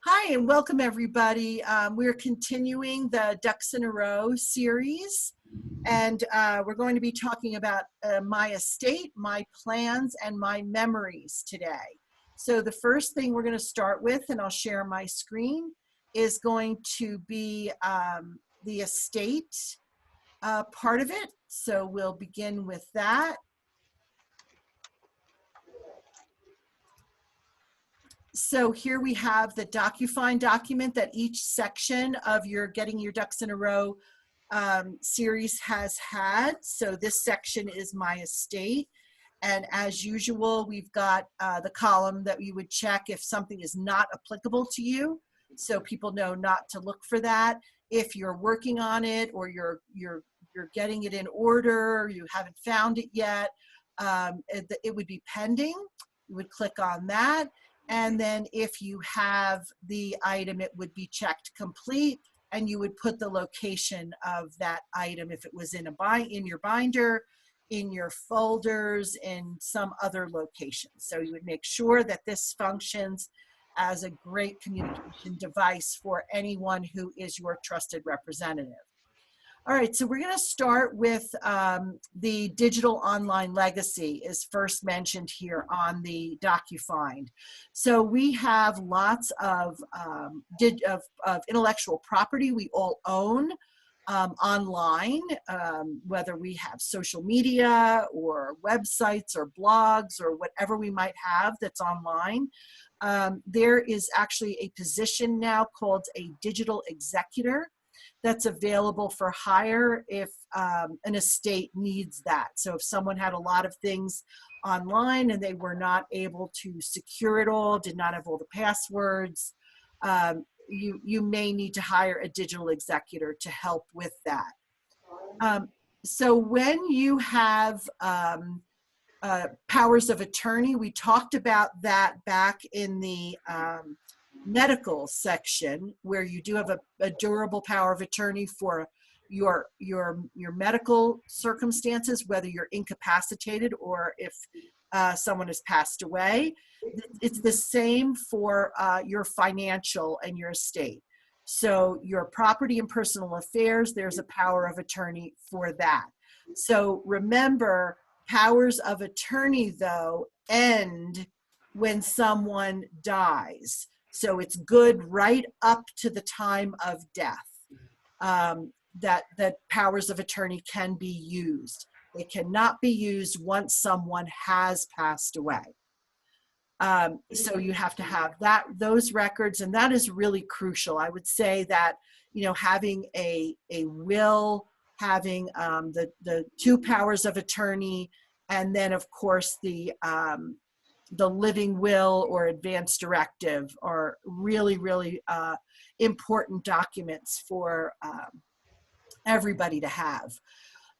Hi, and welcome everybody. We're continuing the Ducks in a Row series, and we're going to be talking about my estate, my plans, and my memories today. So the first thing we're going to start with, and I'll share my screen, is going to be the estate part of it. So we'll begin with that. So here we have the DocuFind document that each section of your Getting Your Ducks in a Row series has had. So this section is my estate. And as usual, we've got the column that you would check if something is not applicable to you. So people know not to look for that. If you're working on it or you're getting it in order, you haven't found it yet, it would be pending. You would click on that. And then if you have the item, it would be checked complete, and you would put the location of that item if it was in your binder, in your folders, in some other location. So you would make sure that this functions as a great communication device for anyone who is your trusted representative. All right, so we're going to start with the digital online legacy is first mentioned here on the DocuFind. So we have lots of intellectual property we all own online, whether we have social media or websites or blogs or whatever we might have that's online. There is actually a position now called a digital executor that's available for hire if an estate needs that. So if someone had a lot of things online and they were not able to secure it all, did not have all the passwords, you may need to hire a digital executor to help with that. So when you have powers of attorney, we talked about that back in the medical section, where you do have a durable power of attorney for your medical circumstances, whether you're incapacitated or if someone has passed away. It's the same for your financial and your estate. So your property and personal affairs, there's a power of attorney for that. So remember, powers of attorney, though, end when someone dies. So it's good right up to the time of death that powers of attorney can be used. They cannot be used once someone has passed away. So you have to have those records, and that is really crucial. I would say that, you know, having a will, having the two powers of attorney, and then of course the living will or advance directive are really, really important documents for everybody to have.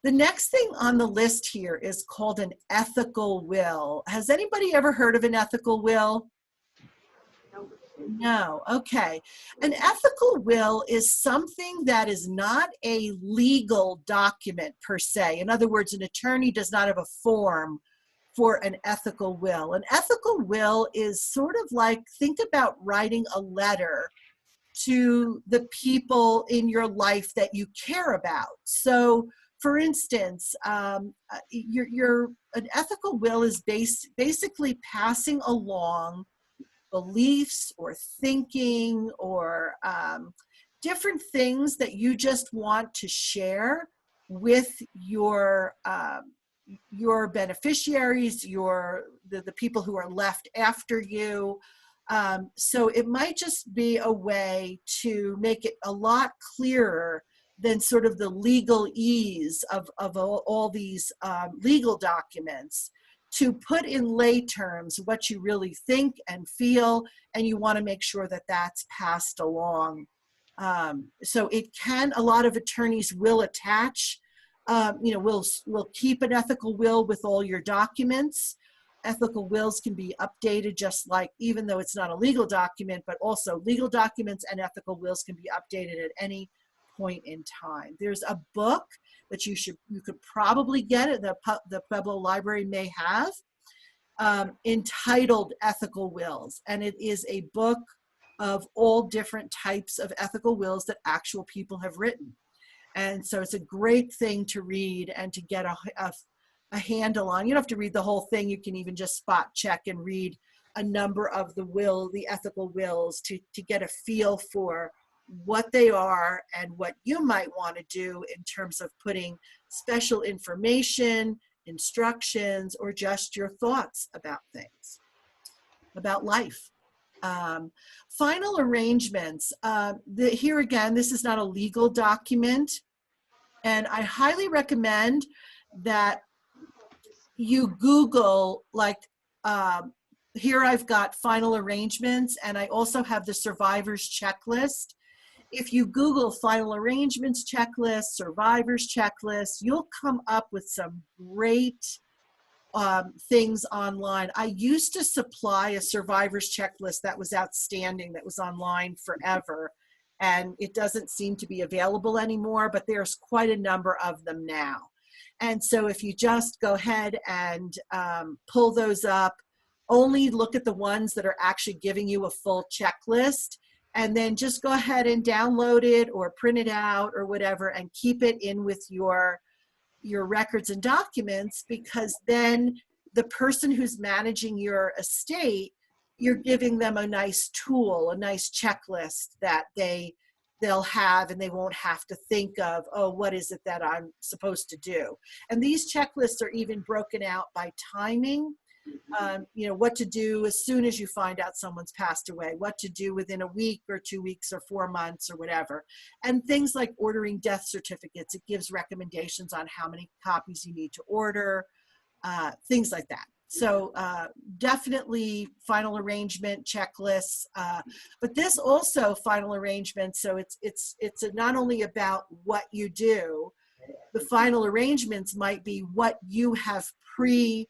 The next thing on the list here is called an ethical will. Has anybody ever heard of an ethical will? No. Okay. An ethical will is something that is not a legal document per se. In other words, an attorney does not have a form for an ethical will. An ethical will is sort of like, think about writing a letter to the people in your life that you care about. So, for instance, an ethical will is basically passing along beliefs or thinking or different things that you just want to share with your beneficiaries, the people who are left after you. So it might just be a way to make it a lot clearer than sort of the legalese of all these legal documents, to put in lay terms what you really think and feel, and you want to make sure that that's passed along. So it can, a lot of attorneys will attach, we'll keep an ethical will with all your documents. Ethical wills can be updated, just like, even though it's not a legal document, but also legal documents and ethical wills can be updated at any point in time. There's a book that you could probably get at the Pueblo Library may have, entitled Ethical Wills, and it is a book of all different types of ethical wills that actual people have written. And so it's a great thing to read and to get a handle on. You don't have to read the whole thing. You can even just spot check and read a number of the ethical wills to get a feel for what they are and what you might want to do in terms of putting special information, instructions, or just your thoughts about things, about life. Final arrangements. Here again, this is not a legal document, and I highly recommend that you Google, like, here I've got final arrangements, and I also have the survivors checklist. If you Google final arrangements checklist, survivors checklist, you'll come up with some great things online. I used to supply a survivors checklist that was outstanding, that was online forever, and it doesn't seem to be available anymore, but there's quite a number of them now. And so if you just go ahead and pull those up, only look at the ones that are actually giving you a full checklist, and then just go ahead and download it or print it out or whatever and keep it in with your records and documents, because then the person who's managing your estate, you're giving them a nice tool, a nice checklist that they'll have, and they won't have to think of, oh, what is it that I'm supposed to do? And these checklists are even broken out by timing. You know, what to do as soon as you find out someone's passed away, what to do within a week or 2 weeks or 4 months or whatever. And things like ordering death certificates, it gives recommendations on how many copies you need to order, things like that. So definitely final arrangement checklists, but this also final arrangement. So it's not only about what you do. The final arrangements might be what you have predetermined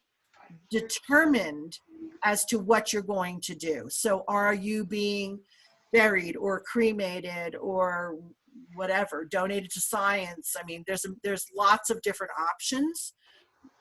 as to what you're going to do. So are you being buried or cremated or whatever, donated to science? I mean, there's lots of different options.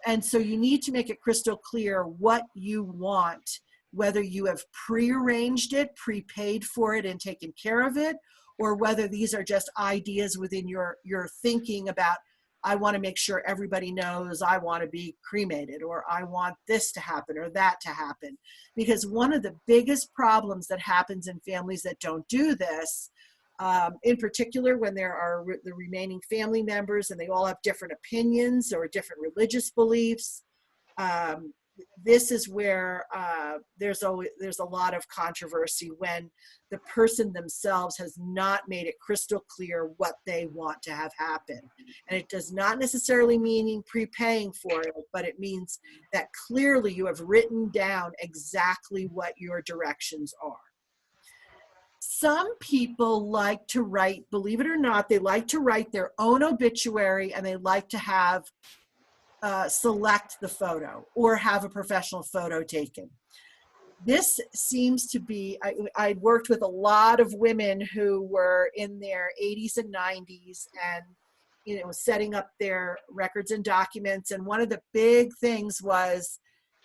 And so you need to make it crystal clear what you want, whether you have prearranged it, prepaid for it, and taken care of it, or whether these are just ideas within your thinking about, I want to make sure everybody knows I want to be cremated, or I want this to happen or that to happen. Because one of the biggest problems that happens in families that don't do this, in particular when there are the remaining family members and they all have different opinions or different religious beliefs, this is where there's a lot of controversy when the person themselves has not made it crystal clear what they want to have happen. And it does not necessarily mean prepaying for it, but it means that clearly you have written down exactly what your directions are. Some people like to write, believe it or not, they like to write their own obituary, and they like to have select the photo or have a professional photo taken. This seems to be, I worked with a lot of women who were in their 80s and 90s and, you know, setting up their records and documents. And one of the big things was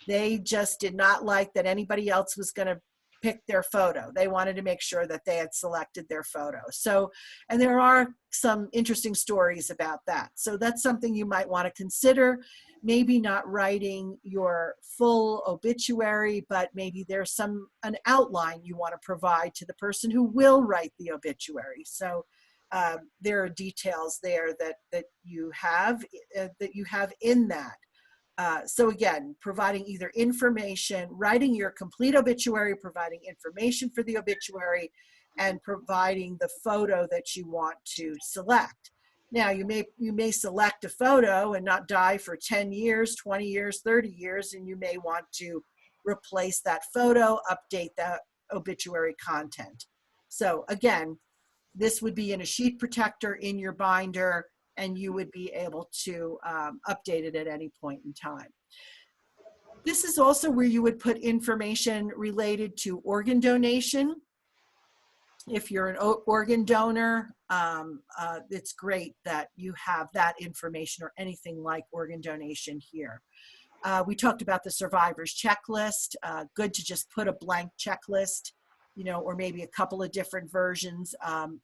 they just did not like that anybody else was going to pick their photo. They wanted to make sure that they had selected their photo. So, and there are some interesting stories about that. So that's something you might want to consider. Maybe not writing your full obituary, but maybe there's an outline you want to provide to the person who will write the obituary. So there are details there that you have in that. So again, providing either information, writing your complete obituary, providing information for the obituary, and providing the photo that you want to select. Now, you may select a photo and not die for 10 years, 20 years, 30 years, and you may want to replace that photo, update that obituary content. So again, this would be in a sheet protector in your binder, and you would be able to update it at any point in time. This is also where you would put information related to organ donation. If you're an organ donor, it's great that you have that information or anything like organ donation here. We talked about the survivors checklist. Good to just put a blank checklist you know, or maybe a couple of different versions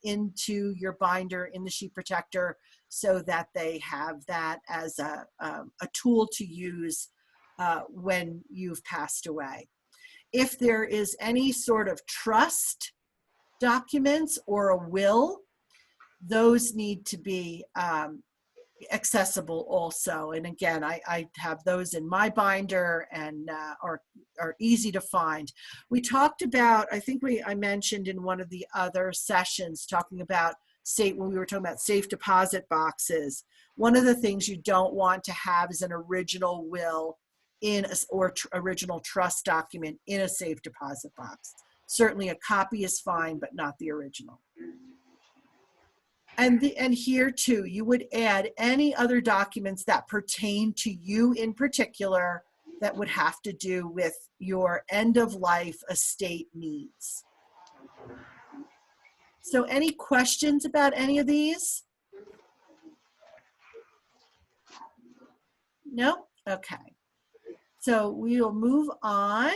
into your binder in the sheet protector, so that they have that as a tool to use when you've passed away. If there is any sort of trust documents or a will, those need to be accessible also. And again, I have those in my binder and are easy to find. We talked about, I think I mentioned in one of the other sessions, talking about when we were talking about safe deposit boxes. One of the things you don't want to have is an original will or original trust document in a safe deposit box. Certainly a copy is fine, but not the original. And here too, you would add any other documents that pertain to you in particular that would have to do with your end of life estate needs. So any questions about any of these? No? Okay. So we will move on.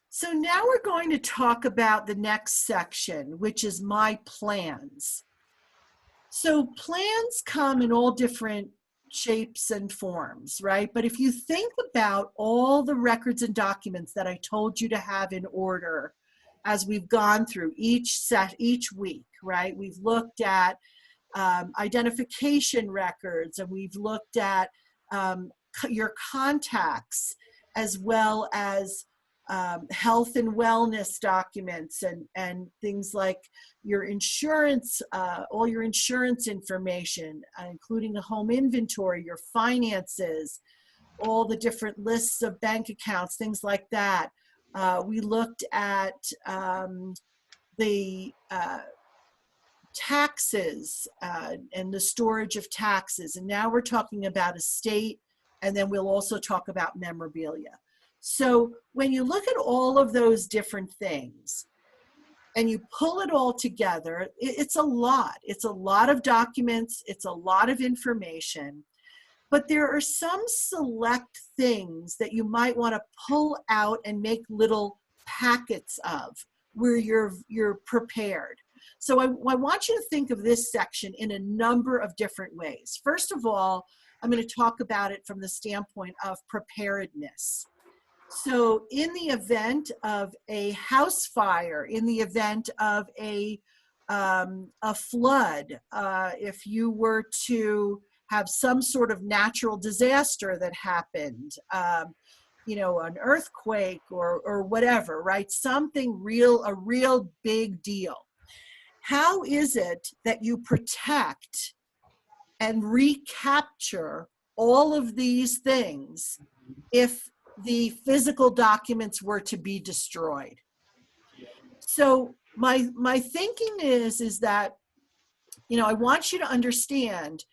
So now we're going to talk about the next section, which is my plans. So plans come in all different shapes and forms, right? But if you think about all the records and documents that I told you to have in order as we've gone through each week, right? We've looked at identification records, and we've looked at your contacts, as well as health and wellness documents, and things like your insurance, all your insurance information, including a home inventory, your finances, all the different lists of bank accounts, things like that. We looked at the taxes and the storage of taxes. And now we're talking about estate, and then we'll also talk about memorabilia. So when you look at all of those different things and you pull it all together, it's a lot. It's a lot of documents. It's a lot of information. But there are some select things that you might want to pull out and make little packets of where you're prepared. So I want you to think of this section in a number of different ways. First of all, I'm going to talk about it from the standpoint of preparedness. So in the event of a house fire, in the event of a flood, if you were to have some sort of natural disaster that happened, you know, an earthquake or whatever, right? Something real, a real big deal. How is it that you protect and recapture all of these things if the physical documents were to be destroyed? So my thinking is that, you know, I want you to understand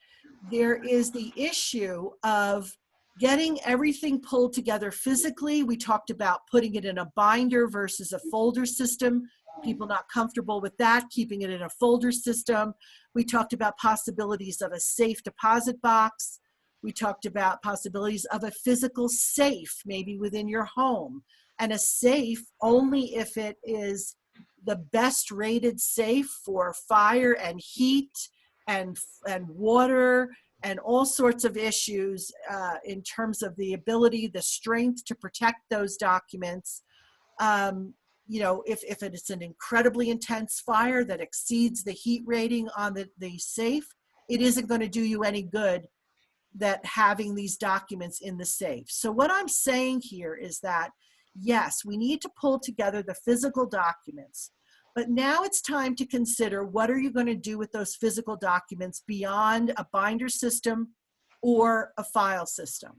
there is the issue of getting everything pulled together physically. We talked about putting it in a binder versus a folder system. People not comfortable with that, keeping it in a folder system. We talked about possibilities of a safe deposit box. We talked about possibilities of a physical safe, maybe within your home, and a safe only if it is the best rated safe for fire and heat and water and all sorts of issues in terms of the ability, the strength to protect those documents. You know, if it's an incredibly intense fire that exceeds the heat rating on the safe, it isn't going to do you any good that having these documents in the safe. So what I'm saying here is that, yes, we need to pull together the physical documents, but now it's time to consider what are you going to do with those physical documents beyond a binder system or a file system.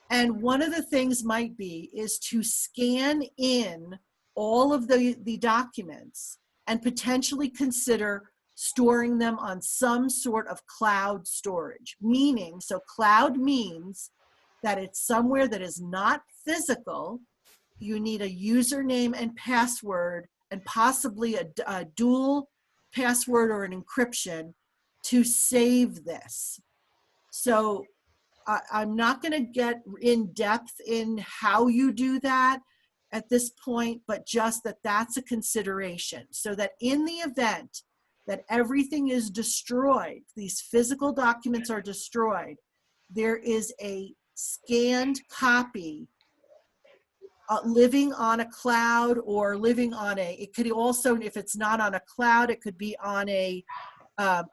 And one of the things might be is to scan in all of the documents and potentially consider storing them on some sort of cloud storage. Meaning, so cloud means that it's somewhere that is not physical. You need a username and password and possibly a dual password or an encryption to save this. So I'm not going to get in depth in how you do that at this point, but just that that's a consideration, so that in the event that everything is destroyed, these physical documents are destroyed, there is a scanned copy living on a cloud, or living on it could also, if it's not on a cloud, it could be on a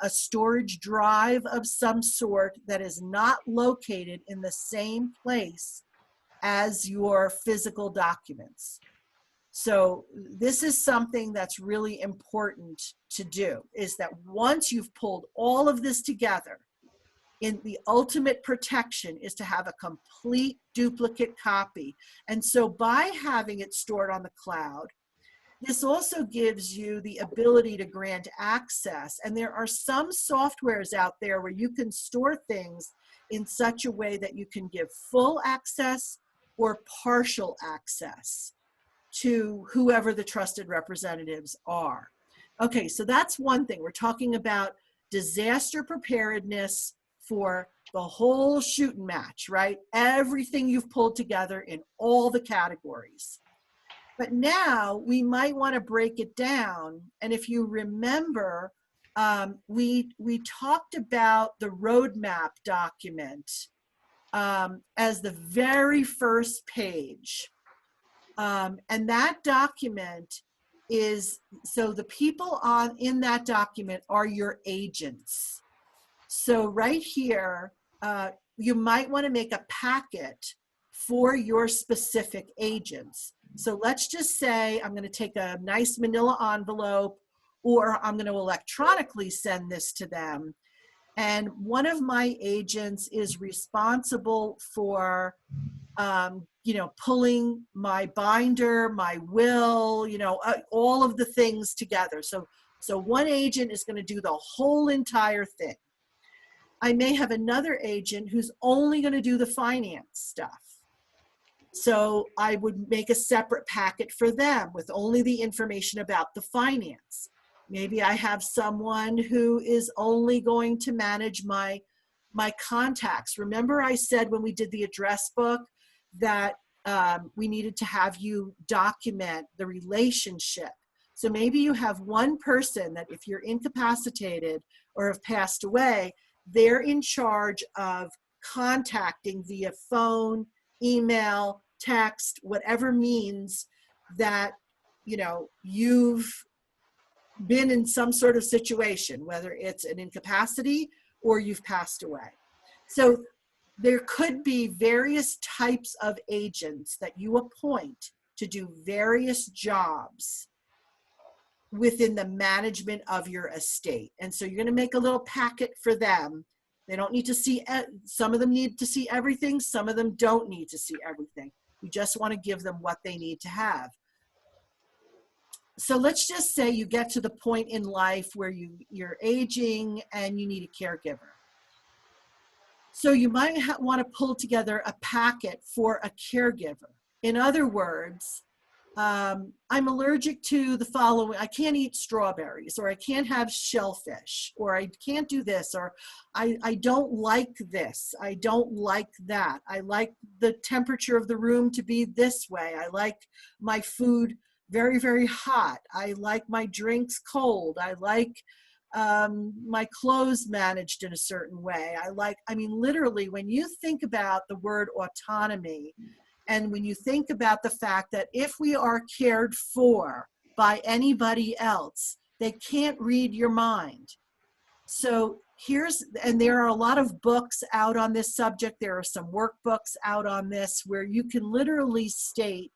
storage drive of some sort that is not located in the same place as your physical documents. So this is something that's really important to do, is that once you've pulled all of this together, in the ultimate protection is to have a complete duplicate copy. And so by having it stored on the cloud, this also gives you the ability to grant access. And there are some softwares out there where you can store things in such a way that you can give full access or partial access to whoever the trusted representatives are. Okay, so that's one thing. We're talking about disaster preparedness for the whole shooting match, right? Everything you've pulled together in all the categories. But now we might want to break it down. And if you remember, we talked about the roadmap document as the very first page. And that document is, so the people in that document are your agents. So right here, you might want to make a packet for your specific agents. So let's just say I'm going to take a nice manila envelope, or I'm going to electronically send this to them. And one of my agents is responsible for, pulling my binder, my will, all of the things together. So one agent is going to do the whole entire thing. I may have another agent who's only going to do the finance stuff. So I would make a separate packet for them with only the information about the finance. Maybe I have someone who is only going to manage my contacts. Remember I said when we did the address book that we needed to have you document the relationship. So maybe you have one person that if you're incapacitated or have passed away, they're in charge of contacting via phone, email, text, whatever means that, you've been in some sort of situation, whether it's an incapacity or you've passed away. So there could be various types of agents that you appoint to do various jobs within the management of your estate. And so you're going to make a little packet for them. They don't need to see, some of them need to see everything, some of them don't need to see everything. You just want to give them what they need to have. So let's just say you get to the point in life where you're aging and you need a caregiver. So you might want to pull together a packet for a caregiver. In other words, I'm allergic to the following. I can't eat strawberries, or I can't have shellfish, or I can't do this, or I don't like this. I don't like that. I like the temperature of the room to be this way. I like my food very, very hot. I like my drinks cold. I like my clothes managed in a certain way. Literally, when you think about the word autonomy, and when you think about the fact that if we are cared for by anybody else, they can't read your mind. So and there are a lot of books out on this subject. There are some workbooks out on this where you can literally state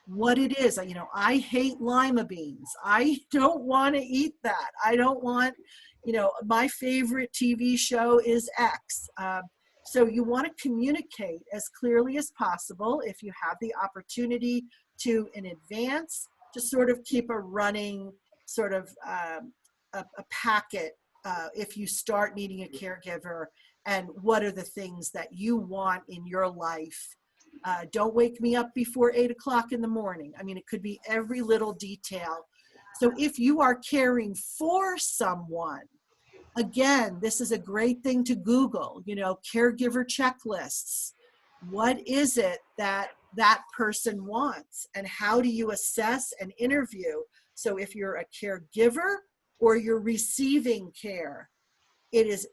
what it is. I hate lima beans. I don't want to eat that. I don't want, my favorite TV show is X. So you want to communicate as clearly as possible if you have the opportunity to in advance, to sort of keep a running sort of a packet if you start needing a caregiver, and what are the things that you want in your life. Don't wake me up before 8 o'clock in the morning. It could be every little detail. So if you are caring for someone, Again, this is a great thing to Google, you know, caregiver checklists. What is it that that person wants, and how do you assess and interview? So if you're a caregiver or you're receiving care, it is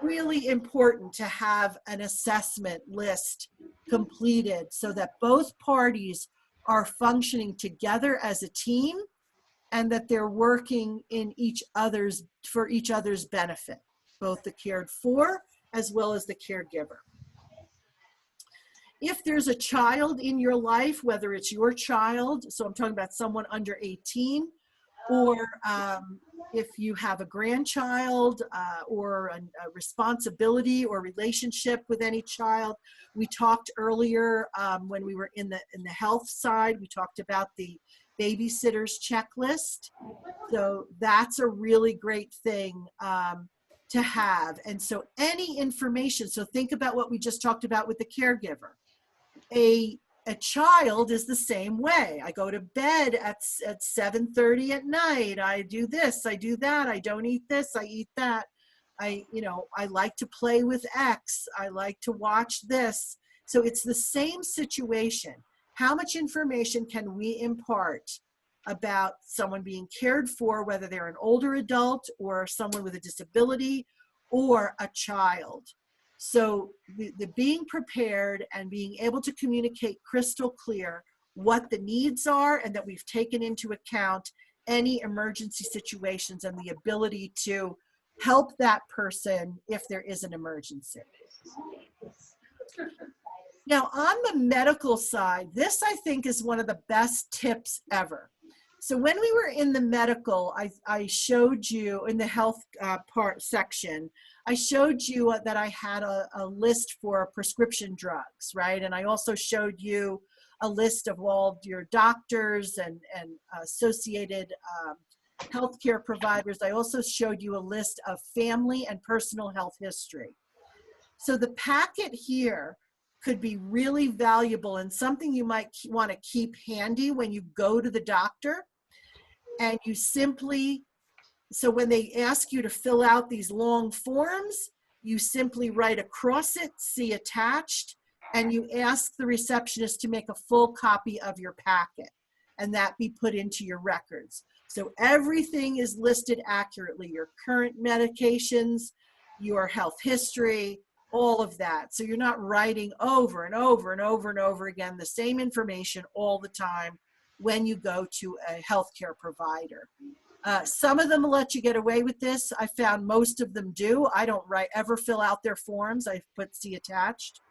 really important to have an assessment list completed so that both parties are functioning together as a team and that they're working in for each other's benefit, both the cared for as well as the caregiver. If there's a child in your life, whether it's your child, so I'm talking about someone under 18, or if you have a grandchild or a responsibility or relationship with any child. We talked earlier when we were in the health side, we talked about the babysitter's checklist. So that's a really great thing to have. And so any information, so think about what we just talked about with the caregiver. A child is the same way. I go to bed at 7:30 at night. I do this, I do that. I don't eat this, I eat that. I like to play with X. I like to watch this. So it's the same situation. How much information can we impart about someone being cared for, whether they're an older adult or someone with a disability or a child? So the being prepared and being able to communicate crystal clear what the needs are, and that we've taken into account any emergency situations and the ability to help that person if there is an emergency. Now, on the medical side, this I think is one of the best tips ever. So when we were in the medical, I showed you in the health part section, I showed you that I had a list for prescription drugs, right? And I also showed you a list of all your doctors and associated healthcare providers. I also showed you a list of family and personal health history. So the packet here could be really valuable and something you might want to keep handy when you go to the doctor. And you simply, so when they ask you to fill out these long forms, you simply write across it, "See attached," and you ask the receptionist to make a full copy of your packet, and that be put into your records. So everything is listed accurately, your current medications, your health history, all of that. So you're not writing over and over and over and over again the same information all the time when you go to a healthcare provider. Some of them will let you get away with this. I found most of them do. I don't ever fill out their forms. I put "See attached."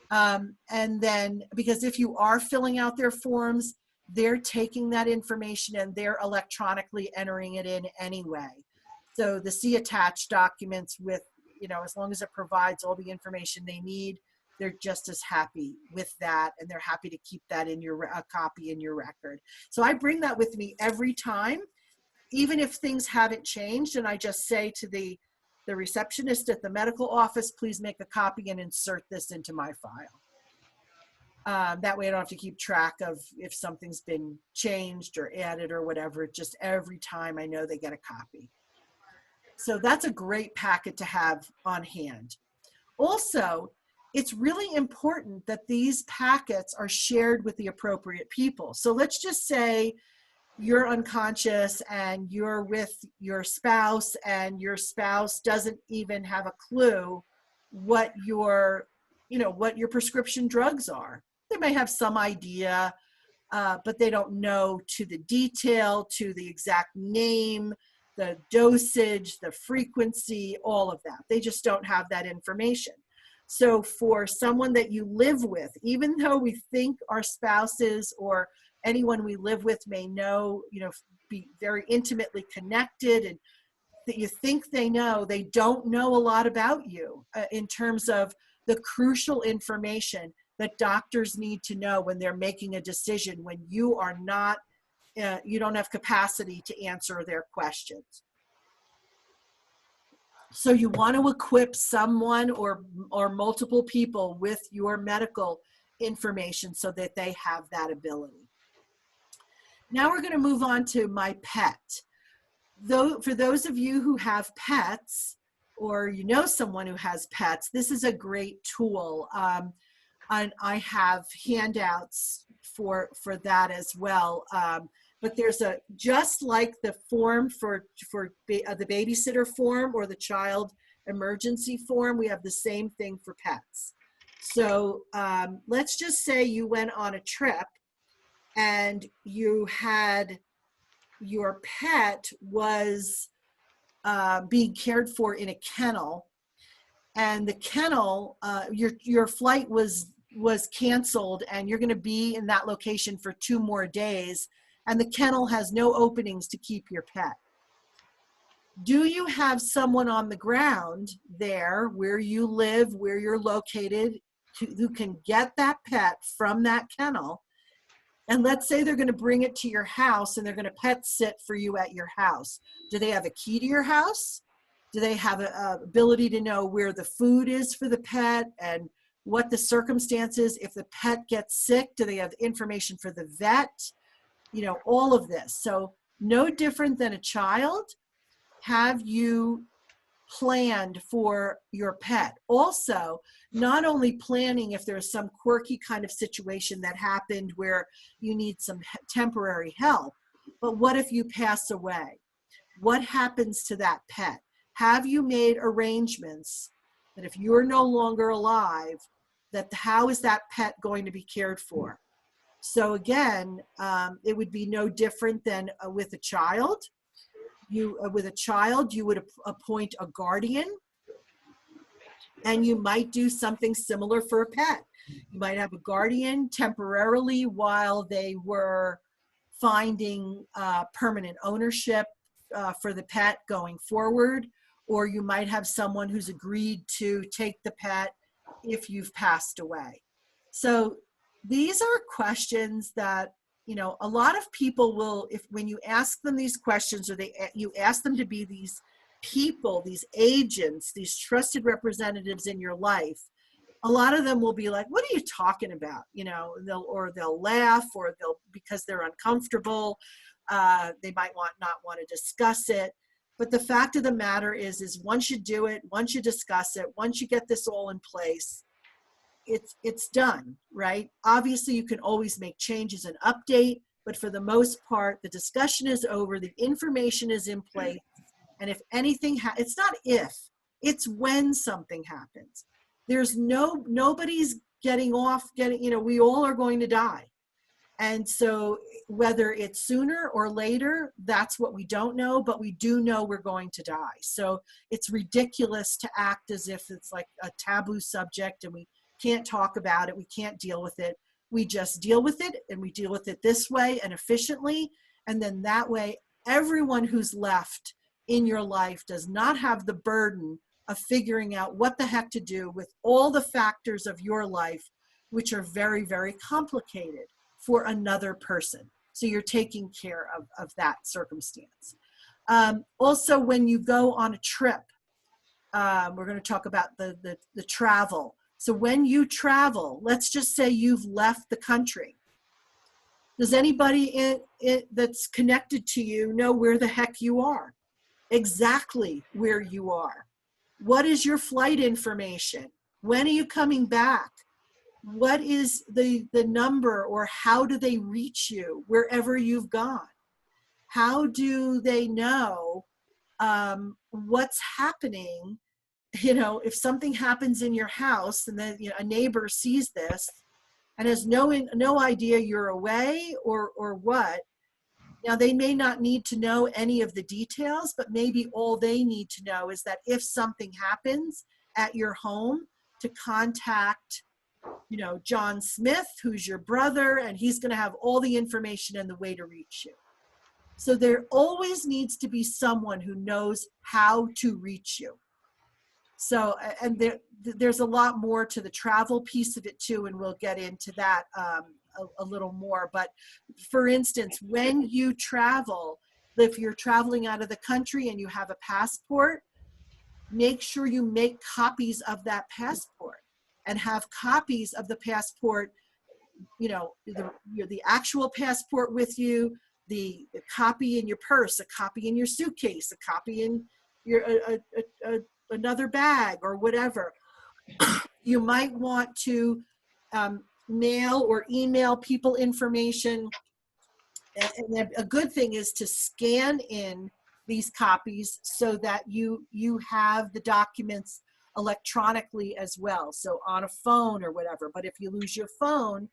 And then, because if you are filling out their forms, they're taking that information and they're electronically entering it in anyway. So the "See attached" documents with, as long as it provides all the information they need, they're just as happy with that, and they're happy to keep that in a copy in your record. So I bring that with me every time, even if things haven't changed, and I just say to the receptionist at the medical office, "Please make a copy and insert this into my file." That way I don't have to keep track of if something's been changed or added or whatever. Just every time I know they get a copy. So that's a great packet to have on hand. Also, it's really important that these packets are shared with the appropriate people. So let's just say you're unconscious and you're with your spouse, and your spouse doesn't even have a clue what your prescription drugs are. They may have some idea, but they don't know to the detail, to the exact name, the dosage, the frequency, all of that. They just don't have that information. So for someone that you live with, even though we think our spouses or anyone we live with may know, be very intimately connected, and that you think they know, they don't know a lot about you in terms of the crucial information that doctors need to know when they're making a decision, when you are not, you don't have capacity to answer their questions. So you want to equip someone or multiple people with your medical information so that they have that ability. Now we're going to move on to my pet. For those of you who have pets, or you know someone who has pets, this is a great tool. And I have handouts for that as well. But there's just like the form for the babysitter form or the child emergency form, we have the same thing for pets. So let's just say you went on a trip and you had your pet was being cared for in a kennel, and the kennel, your flight was canceled, and you're going to be in that location for 2 more days, and the kennel has no openings to keep your pet. Do you have someone on the ground there where you live, where you're located, who can get that pet from that kennel? And let's say they're going to bring it to your house and they're going to pet sit for you at your house. Do they have a key to your house? Do they have an ability to know where the food is for the pet and what the circumstances? If the pet gets sick, do they have information for the vet? You know, all of this. So no different than a child. Have you planned for your pet? Also, not only planning if there's some quirky kind of situation that happened where you need some temporary help, but what if you pass away? What happens to that pet? Have you made arrangements that if you're no longer alive, that how is that pet going to be cared for? So again, it would be no different than with a child. With a child, you would appoint a guardian, and you might do something similar for a pet. You might have a guardian temporarily while they were finding permanent ownership for the pet going forward, or you might have someone who's agreed to take the pet if you've passed away. So these are questions that, you know, a lot of people will, when you ask them these questions, or you ask them to be these people, these agents, these trusted representatives in your life, a lot of them will be like, what are you talking about? You know, they'll laugh, or because they're uncomfortable, they might not want to discuss it. But the fact of the matter is once you do it, once you discuss it, once you get this all in place, it's done, right? Obviously, you can always make changes and update, but for the most part, the discussion is over, the information is in place, and if anything, it's not if, it's when something happens. There's nobody's getting, you know, we all are going to die. And so whether it's sooner or later, that's what we don't know, but we do know we're going to die. So it's ridiculous to act as if it's like a taboo subject and we can't talk about it, we can't deal with it. We just deal with it, and we deal with it this way and efficiently. And then that way, everyone who's left in your life does not have the burden of figuring out what the heck to do with all the factors of your life, which are very, very complicated for another person. So you're taking care of that circumstance. Also, when you go on a trip, we're going to talk about the travel. So when you travel, let's just say you've left the country. Does anybody that's connected to you know where the heck you are? Exactly where you are. What is your flight information? When are you coming back? What is the number, or how do they reach you wherever you've gone? How do they know what's happening? You know, if something happens in your house and then, you know, a neighbor sees this and has no idea you're away or what, now they may not need to know any of the details, but maybe all they need to know is that if something happens at your home, to contact, you know, John Smith, who's your brother, and he's going to have all the information and the way to reach you. So there always needs to be someone who knows how to reach you. So, and there's a lot more to the travel piece of it too, and we'll get into that a little more. But for instance, when you travel, if you're traveling out of the country and you have a passport, make sure you make copies of that passport and have copies of the passport, you know, the actual passport with you, the copy in your purse, a copy in your suitcase, a copy in your another bag or whatever. You might want to mail or email people information. And a good thing is to scan in these copies so that you have the documents electronically as well, so on a phone or whatever. But if you lose your phone,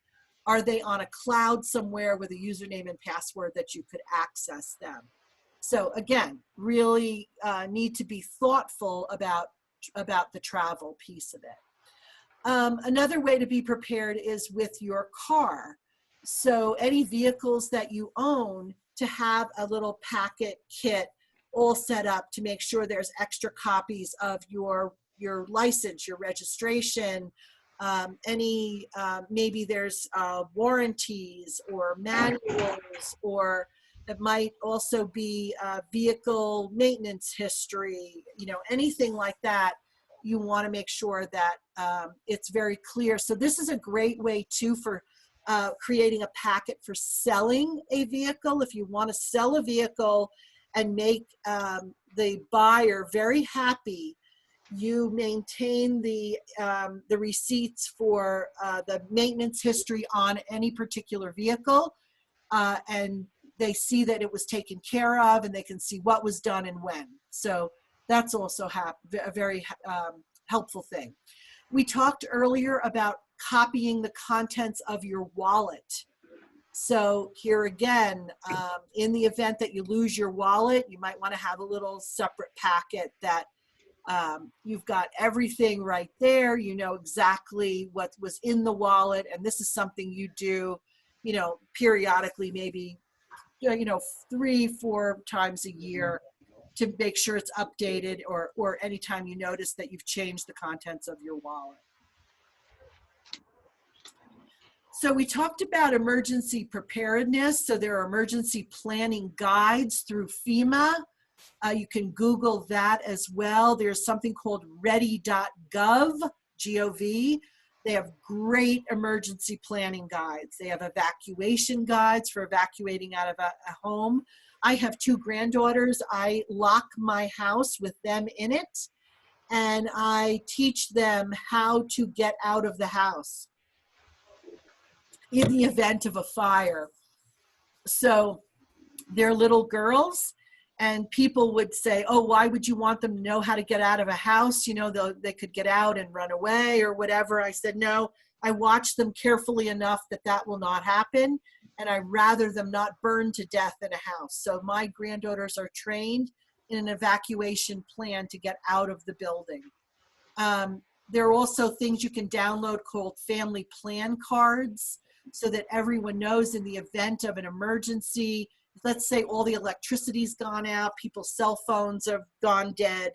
are they on a cloud somewhere with a username and password that you could access them? So again, really need to be thoughtful about the travel piece of it. Another way to be prepared is with your car. So any vehicles that you own, to have a little packet kit all set up to make sure there's extra copies of your license, your registration, maybe there's warranties or manuals, or it might also be vehicle maintenance history, anything like that. You want to make sure that it's very clear. So this is a great way too for creating a packet for selling a vehicle. If you want to sell a vehicle and make the buyer very happy, you maintain the receipts for the maintenance history on any particular vehicle, and they see that it was taken care of, and they can see what was done and when. So that's also a very helpful thing. We talked earlier about copying the contents of your wallet. So here again, in the event that you lose your wallet, you might want to have a little separate packet that you've got everything right there. You know exactly what was in the wallet, and this is something you do, periodically, maybe 3-4 times a year, to make sure it's updated, or anytime you notice that you've changed the contents of your wallet. So we talked about emergency preparedness. So there are emergency planning guides through FEMA. You can Google that as well. There's something called ready.gov, G-O-V. They have great emergency planning guides. They have evacuation guides for evacuating out of a home. I have 2 granddaughters. I lock my house with them in it, and I teach them how to get out of the house in the event of a fire. So they're little girls, and people would say, oh, why would you want them to know how to get out of a house? They could get out and run away or whatever. I said, no, I watch them carefully enough that will not happen. And I'd rather them not burn to death in a house. So my granddaughters are trained in an evacuation plan to get out of the building. There are also things you can download called family plan cards, so that everyone knows in the event of an emergency, let's say all the electricity's gone out, people's cell phones have gone dead,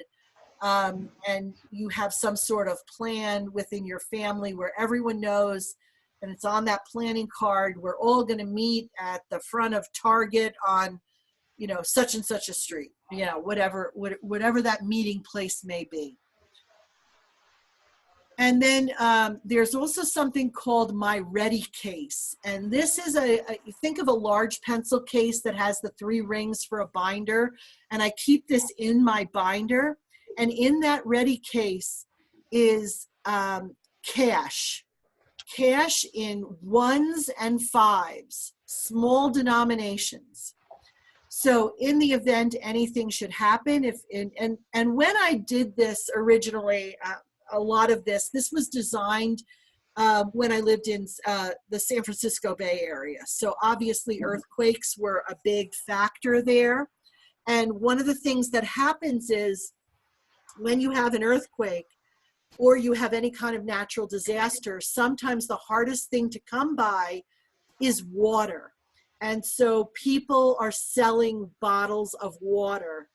and you have some sort of plan within your family where everyone knows, and it's on that planning card, we're all going to meet at the front of Target on, such and such a street, whatever that meeting place may be. And then there's also something called My Ready case. And this is you think of a large pencil case that has the 3 rings for a binder. And I keep this in my binder. And in that Ready case is cash in 1s and 5s, small denominations. So in the event anything should happen, and when I did this originally, a lot of this was designed when I lived in the San Francisco Bay Area. So obviously earthquakes were a big factor there. And one of the things that happens is when you have an earthquake or you have any kind of natural disaster, sometimes the hardest thing to come by is water. And so people are selling bottles of water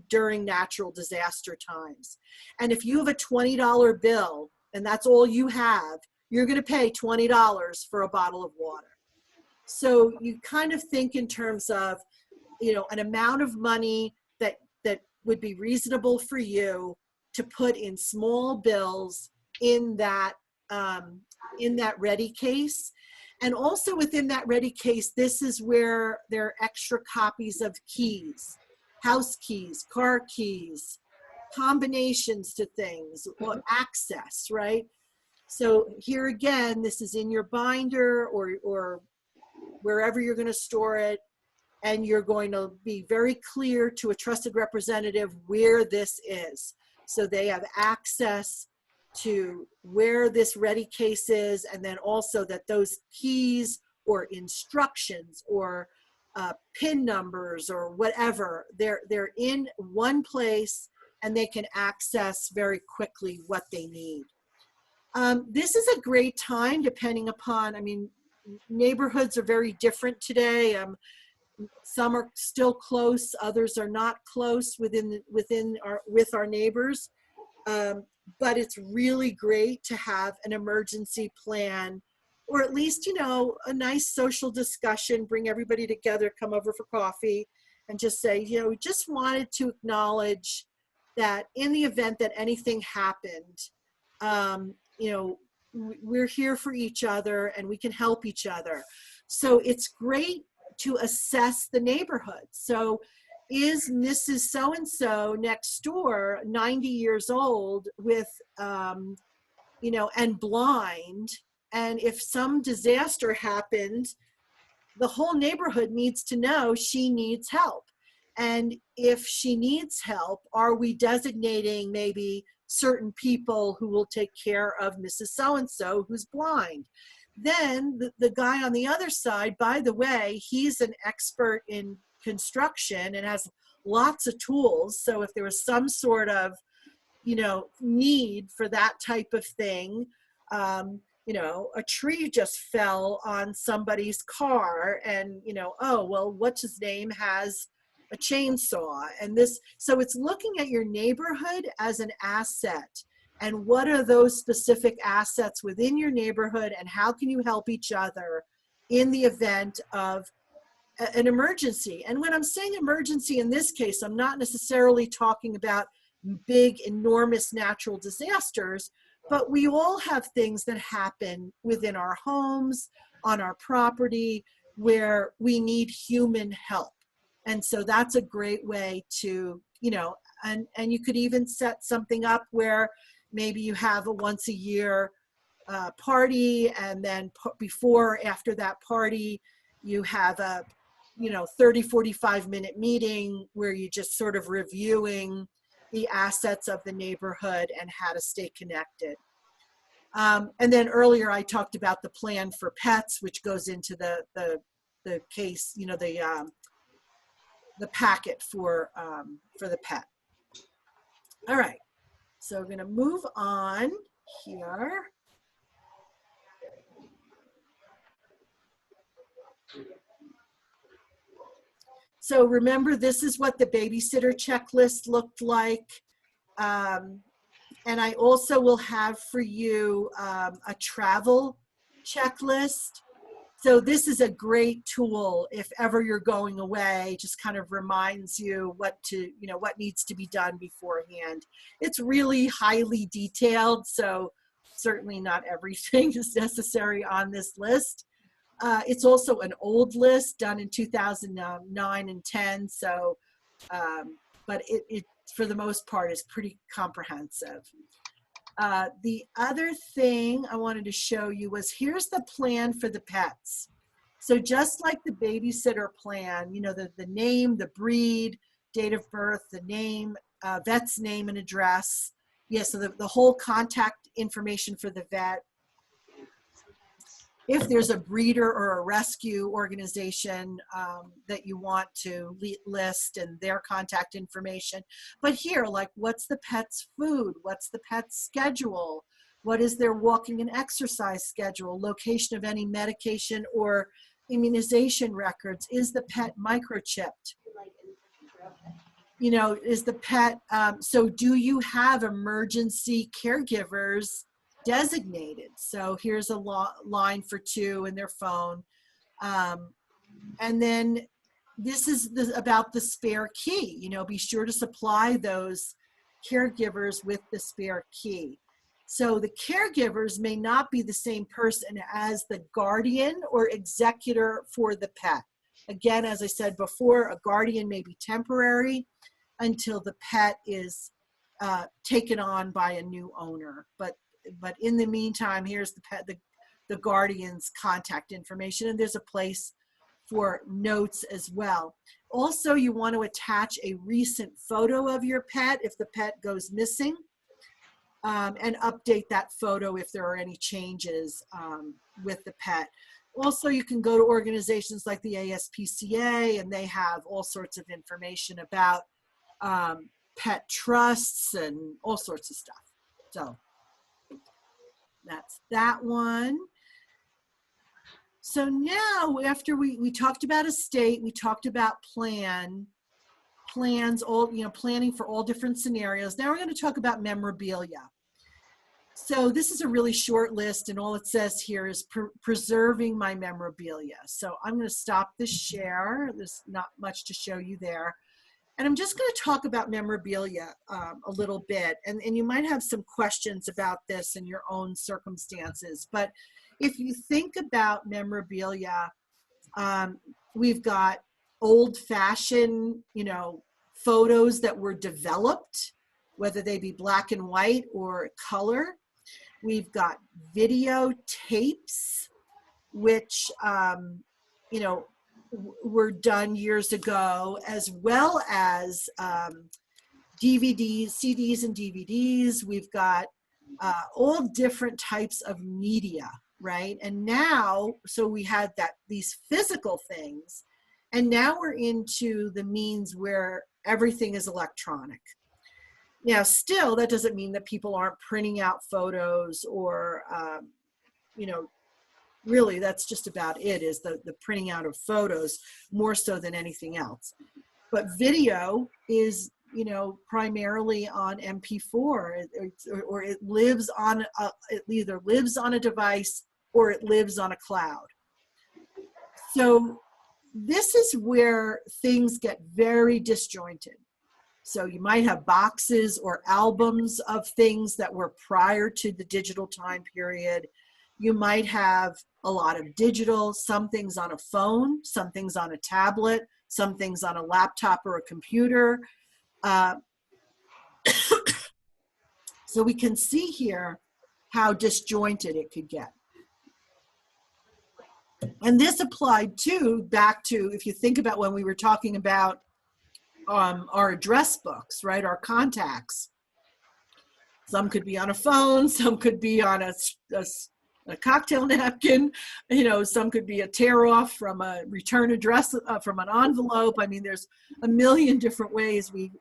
during natural disaster times. And if you have a $20 bill and that's all you have, you're going to pay $20 for a bottle of water. So you kind of think in terms of, an amount of money that would be reasonable for you to put in small bills in that Ready case. And also within that Ready case, this is where there are extra copies of keys, house keys, car keys, combinations to things, or access, right? So here again, this is in your binder or wherever you're going to store it, and you're going to be very clear to a trusted representative where this is. So they have access to where this ready case is, and then also that those keys or instructions or PIN numbers or whatever, they're in one place and they can access very quickly what they need. This is a great time depending upon, I mean, neighborhoods are very different today. Some are still close, others are not close with our neighbors. But it's really great to have an emergency plan, or at least, you know, a nice social discussion, bring everybody together, come over for coffee and just say, you know, we just wanted to acknowledge that in the event that anything happened, you know, we're here for each other and we can help each other. So it's great to assess the neighborhood. So is Mrs. So-and-so next door 90 years old with, you know, and blind, and if some disaster happened, the whole neighborhood needs to know she needs help. And if she needs help, are we designating maybe certain people who will take care of Mrs. So-and-so who's blind? Then the guy on the other side, by the way, he's an expert in construction and has lots of tools. So if there was some sort of, you know, need for that type of thing, you know, a tree just fell on somebody's car and, you know, oh, well, what's his name has a chainsaw and this. So it's looking at your neighborhood as an asset. And what are those specific assets within your neighborhood and how can you help each other in the event of an emergency? And when I'm saying emergency in this case, I'm not necessarily talking about big, enormous natural disasters, but we all have things that happen within our homes, on our property, where we need human help. And so that's a great way to, you know, and you could even set something up where maybe you have a once a year party, and then before or after that party, you have a, you know, 30-45-minute meeting where you just sort of reviewing the assets of the neighborhood and how to stay connected. And then earlier I talked about the plan for pets, which goes into the case, you know, the packet for the pet. All right, so we're going to move on here. So remember, this is what the babysitter checklist looked like. And I also will have for you a travel checklist. So this is a great tool if ever you're going away, just kind of reminds you what to, you know, what needs to be done beforehand. It's really highly detailed, so certainly not everything is necessary on this list. It's also an old list done in 2009 and 10, so, but it for the most part is pretty comprehensive. The other thing I wanted to show you was, here's the plan for the pets. So just like the babysitter plan, you know, the name, the breed, date of birth, the name, vet's name and address. Yeah, so the whole contact information for the vet. If there's a breeder or a rescue organization that you want to list, and their contact information. But here, like, what's the pet's food? What's the pet's schedule? What is their walking and exercise schedule? Location of any medication or immunization records? Is the pet microchipped? You know, is the pet, so do you have emergency caregivers designated? So here's a line for 2 in their phone. And then this is about the spare key. You know, be sure to supply those caregivers with the spare key. So the caregivers may not be the same person as the guardian or executor for the pet. Again, as I said before, a guardian may be temporary until the pet is taken on by a new owner. But in the meantime, here's the guardian's contact information, and there's a place for notes as well. Also, you want to attach a recent photo of your pet if the pet goes missing, and update that photo if there are any changes with the pet. Also, you can go to organizations like the ASPCA, and they have all sorts of information about pet trusts and all sorts of stuff. So that's that one. So now, after we talked about estate, we talked about plans, all, you know, planning for all different scenarios. Now we're going to talk about memorabilia. So this is a really short list, and all it says here is preserving my memorabilia. So I'm going to stop this share. There's not much to show you there. And I'm just going to talk about memorabilia a little bit. And you might have some questions about this in your own circumstances. But if you think about memorabilia, we've got old-fashioned, you know, photos that were developed, whether they be black and white or color. We've got videotapes, which, you know, were done years ago, as well as DVDs, CDs and DVDs. We've got all different types of media, right? And now, so we had these physical things, and now we're into the means where everything is electronic. Now, still, that doesn't mean that people aren't printing out photos or, you know, really that's just about it, is the printing out of photos more so than anything else. But video is, you know, primarily on MP4, or it lives on, it either lives on a device or it lives on a cloud. So this is where things get very disjointed. So you might have boxes or albums of things that were prior to the digital time period. You might have a lot of digital, some things on a phone, some things on a tablet, some things on a laptop or a computer. So we can see here how disjointed it could get. And this applied too, back to, if you think about when we were talking about our address books, right, our contacts. Some could be on a phone, some could be on a cocktail napkin, you know, some could be a tear off from a return address, from an envelope. I mean, there's a million different ways we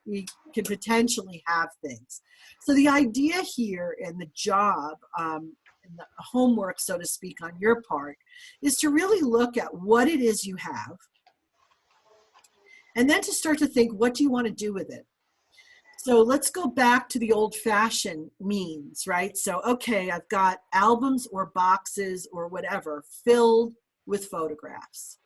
can potentially have things. So the idea here, and the job, and the homework, so to speak, on your part, is to really look at what it is you have, and then to start to think, what do you want to do with it? So let's go back to the old-fashioned means, right? So, okay, I've got albums or boxes or whatever filled with photographs.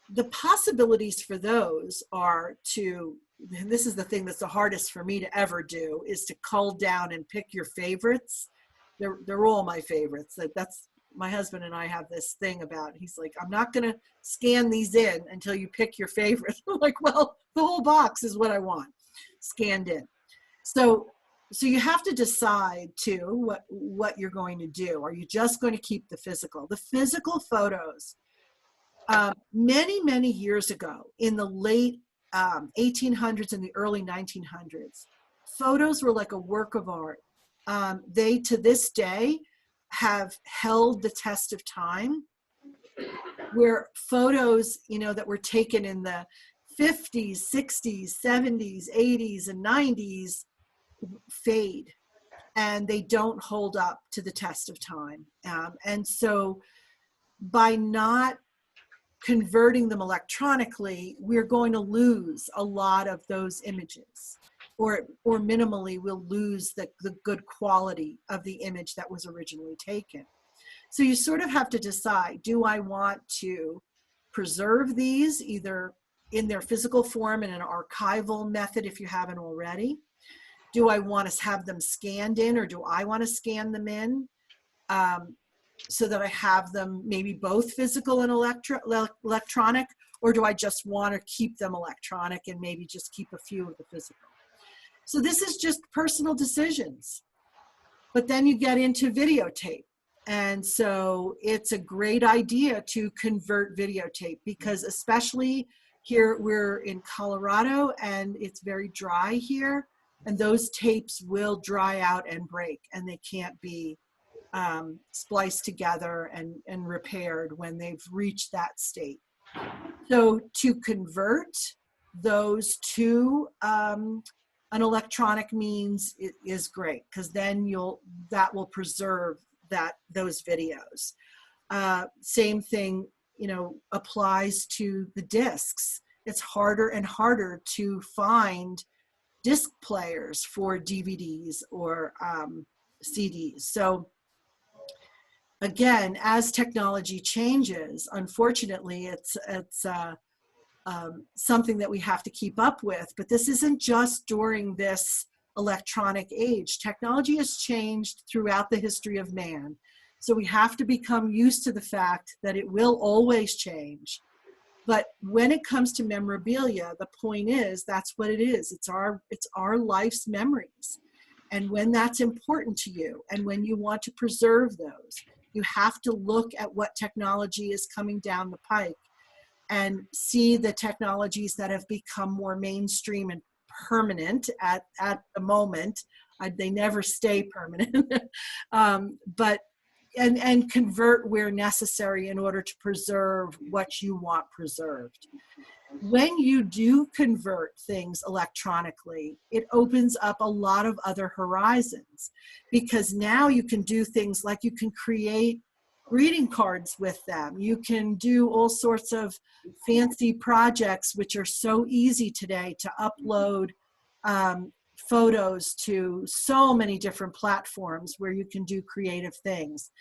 The possibilities for those are to, and this is the thing that's the hardest for me to ever do, is to cull down and pick your favorites. They're all my favorites. That's, my husband and I have this thing about, he's like, I'm not going to scan these in until you pick your favorite. I'm like, well, the whole box is what I want scanned in. So you have to decide too what you're going to do. Are you just going to keep the physical? The physical photos, many years ago, in the late 1800s and the early 1900s, photos were like a work of art. They, to this day, have held the test of time, where photos, you know, that were taken in the 50s, 60s, 70s, 80s, and 90s fade, and they don't hold up to the test of time. And so by not converting them electronically, we're going to lose a lot of those images, or minimally we'll lose the good quality of the image that was originally taken. So you sort of have to decide, do I want to preserve these either in their physical form in an archival method if you haven't already? Do I want to have them scanned in, or do I want to scan them in so that I have them maybe both physical and electronic, or do I just want to keep them electronic and maybe just keep a few of the physical? So this is just personal decisions. But then you get into videotape. And so it's a great idea to convert videotape, because especially here we're in Colorado and it's very dry here, and those tapes will dry out and break, and they can't be spliced together and repaired when they've reached that state. So to convert those to an electronic means is great, because then that will preserve those videos. Same thing, applies to the discs. It's harder and harder to find disc players for DVDs or CDs. So again, as technology changes, unfortunately, it's something that we have to keep up with. But this isn't just during this electronic age. Technology has changed throughout the history of man. So we have to become used to the fact that it will always change. But when it comes to memorabilia, the point is that's what it is. It's our life's memories. And when that's important to you, and when you want to preserve those, you have to look at what technology is coming down the pike and see the technologies that have become more mainstream and permanent at the moment. They never stay permanent, but convert where necessary in order to preserve what you want preserved. When you do convert things electronically, it opens up a lot of other horizons, because now you can do things like you can create greeting cards with them. You can do all sorts of fancy projects, which are so easy today to upload photos to so many different platforms where you can do creative things.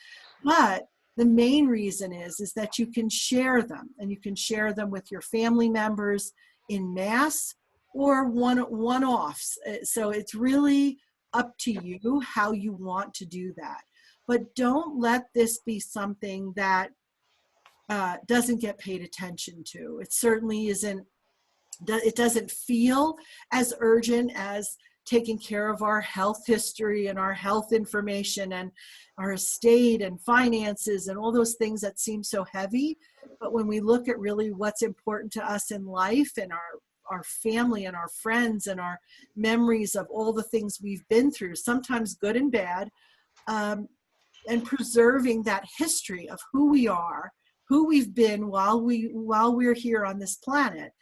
But the main reason is that you can share them, and you can share them with your family members in mass or one-offs. So it's really up to you how you want to do that. But don't let this be something that doesn't get paid attention to. It certainly isn't. It doesn't feel as urgent as taking care of our health history and our health information and our estate and finances and all those things that seem so heavy. But when we look at really what's important to us in life, and our family and our friends and our memories of all the things we've been through, sometimes good and bad, and preserving that history of who we are, who we've been while we're here on this planet.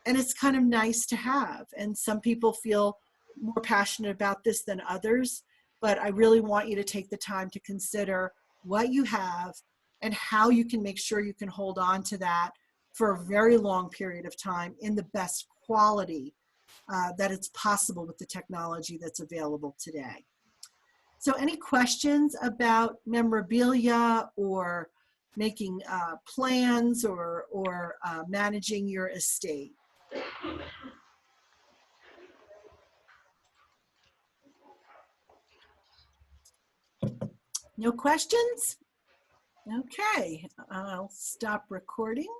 And it's kind of nice to have. And some people feel more passionate about this than others, but I really want you to take the time to consider what you have and how you can make sure you can hold on to that for a very long period of time in the best quality that it's possible with the technology that's available today. So any questions about memorabilia or making plans or managing your estate? No questions? Okay, I'll stop recording.